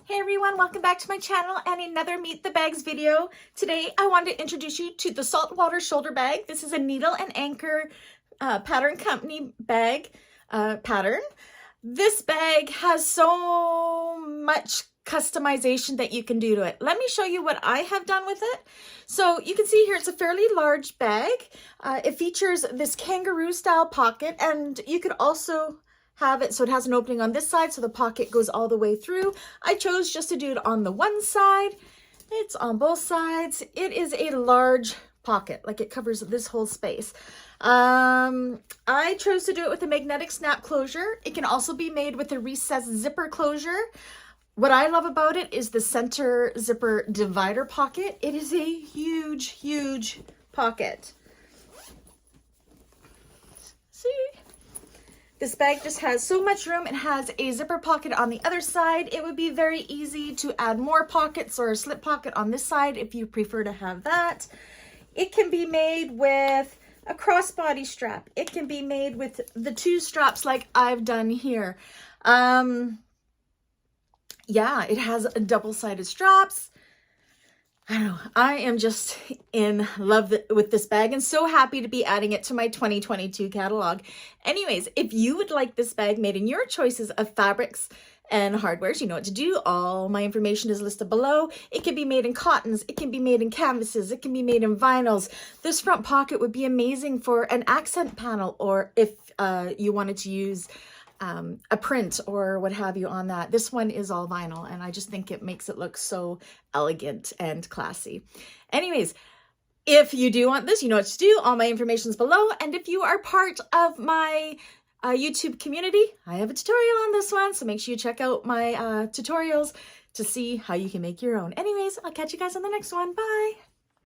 Hey everyone, welcome back to my channel and another Meet the Bags video. Today I wanted to introduce you to the Saltwater shoulder bag. This is a needle and anchor pattern company bag pattern. This bag has so much customization that you can do to it. Let me show you what I have done with it. So you can see here it's a fairly large bag. It features this kangaroo style pocket, and you could also have it so it has an opening on this side so the pocket goes all the way through. I chose just to do it on the one side. It's on both sides. It is a large pocket, like it covers this whole space. I chose to do it with a magnetic snap closure. It can also be made with a recessed zipper closure. What I love about it is the center zipper divider pocket. It is a huge, huge pocket. See? This bag just has so much room. It has a zipper pocket on the other side. It would be very easy to add more pockets or a slip pocket on this side if you prefer to have that. It can be made with a crossbody strap. It can be made with the two straps like I've done here. Yeah, it has double-sided straps. I don't know, I am just in love with this bag and so happy to be adding it to my 2022 catalog. Anyways, if you would like this bag made in your choices of fabrics and hardwares, you know what to do. All my information is listed below. It can be made in cottons, it can be made in canvases, it can be made in vinyls. This front pocket would be amazing for an accent panel, or if you wanted to use a print or what have you on that. This one is all vinyl and I just think it makes it look so elegant and classy. Anyways, if you do want this, you know what to do. All my information is below. And if you are part of my YouTube community, I have a tutorial on this one. So make sure you check out my tutorials to see how you can make your own. Anyways, I'll catch you guys on the next one. Bye.